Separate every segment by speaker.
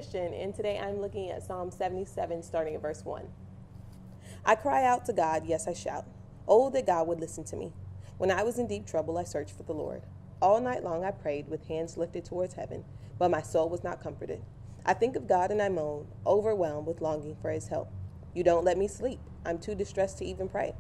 Speaker 1: Christian, and today I'm looking at Psalm 77, starting at verse 1. I cry out to God, yes, I shout. Oh, that God would listen to me. When I was in deep trouble, I searched for the Lord. All night long I prayed with hands lifted towards heaven, but my soul was not comforted. I think of God and I moan, overwhelmed with longing for his help. You don't let me sleep. I'm too distressed to even pray.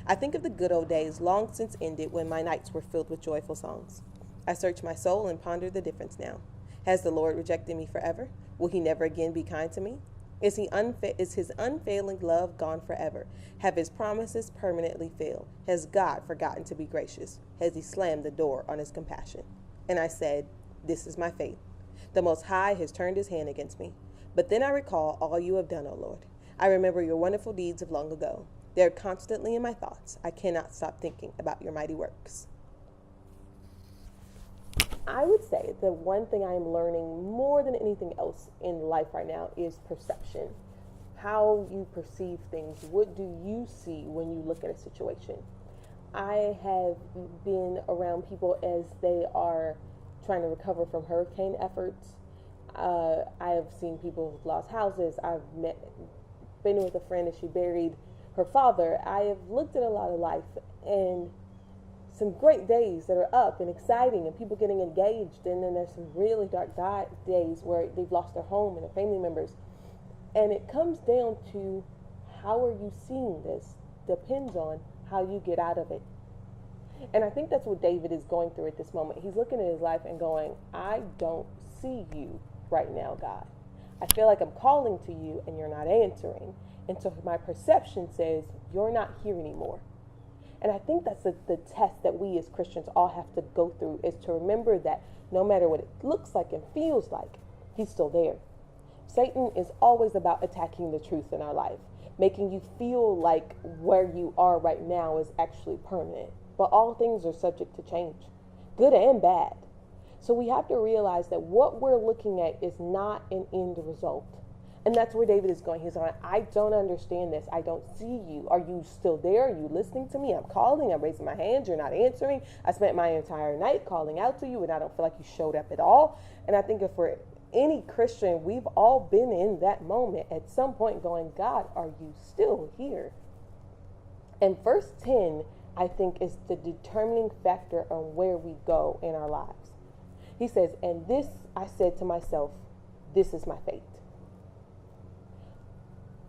Speaker 1: I think of the good old days long since ended when my nights were filled with joyful songs. I search my soul and ponder the difference now. Has the Lord rejected me forever? Will he never again be kind to me? Is his unfailing love gone forever? Have his promises permanently failed? Has God forgotten to be gracious? Has he slammed the door on his compassion? And I said, this is my fate. The Most High has turned his hand against me. But then I recall all you have done, O Lord. I remember your wonderful deeds of long ago. They are constantly in my thoughts. I cannot stop thinking about your mighty works. I would say the one thing I am learning more than anything else in life right now is perception. How you perceive things. What do you see when you look at a situation? I have been around people as they are trying to recover from hurricane efforts. I have seen people who've lost houses. I've been with a friend as she buried her father. I have looked at a lot of life and some great days that are up and exciting and people getting engaged, and then there's some really dark days where they've lost their home and their family members. And it comes down to how are you seeing this depends on how you get out of it. And I think that's what David is going through at this moment. He's looking at his life and going, I don't see you right now, God. I feel like I'm calling to you and you're not answering. And so my perception says you're not here anymore. And I think that's the test that we as Christians all have to go through, is to remember that no matter what it looks like and feels like, he's still there. Satan is always about attacking the truth in our life, making you feel like where you are right now is actually permanent. But all things are subject to change, good and bad. So we have to realize that what we're looking at is not an end result. And that's where David is going. He's going, I don't understand this. I don't see you. Are you still there? Are you listening to me? I'm calling. I'm raising my hands. You're not answering. I spent my entire night calling out to you, and I don't feel like you showed up at all. And I think if for any Christian, we've all been in that moment at some point going, God, are you still here? And verse 10, I think, is the determining factor on where we go in our lives. He says, and this I said to myself, this is my fate.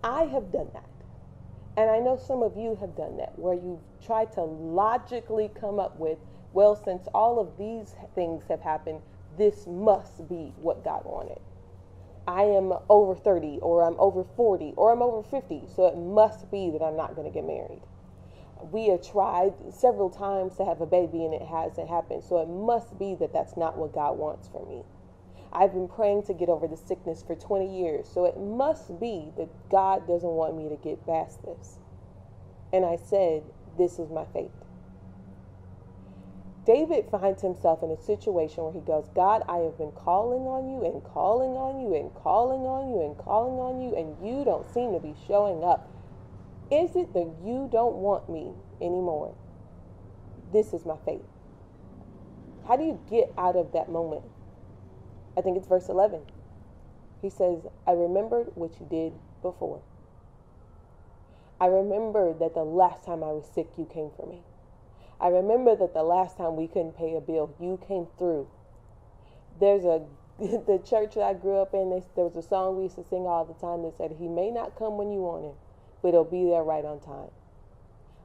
Speaker 1: I have done that. And I know some of you have done that, where you've tried to logically come up with, well, since all of these things have happened, this must be what God wanted. I am over 30, or I'm over 40, or I'm over 50, so it must be that I'm not going to get married. We have tried several times to have a baby and it hasn't happened, so it must be that that's not what God wants for me. I've been praying to get over the sickness for 20 years, so it must be that God doesn't want me to get past this. And I said, this is my fate. David finds himself in a situation where he goes, God, I have been calling on you and calling on you and calling on you and calling on you, and you don't seem to be showing up. Is it that you don't want me anymore? This is my fate. How do you get out of that moment? I think it's verse 11. He says, I remembered what you did before. I remember that the last time I was sick, you came for me. I remember that the last time we couldn't pay a bill, you came through. There's the church that I grew up in, there was a song we used to sing all the time that said, he may not come when you want him, but he'll be there right on time.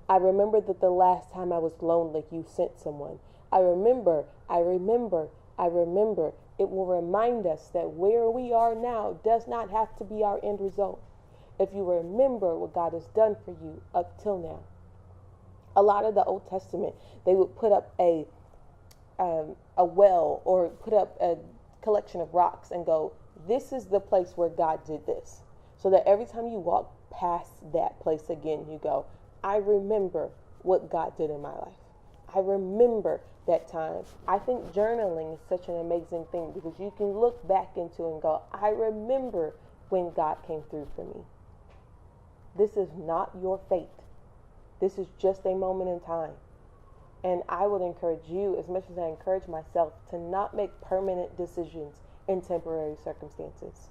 Speaker 1: I remember that the last time I was lonely, you sent someone. I remember. It will remind us that where we are now does not have to be our end result. If you remember what God has done for you up till now. A lot of the Old Testament, they would put up a well or put up a collection of rocks and go, this is the place where God did this. So that every time you walk past that place again, you go, I remember what God did in my life. I remember that time. I think journaling is such an amazing thing because you can look back into and go, I remember when God came through for me. This is not your fate. This is just a moment in time. And I would encourage you, as much as I encourage myself, to not make permanent decisions in temporary circumstances.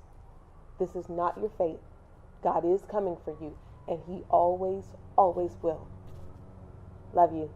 Speaker 1: This is not your fate. God is coming for you, and He always, always will. Love you.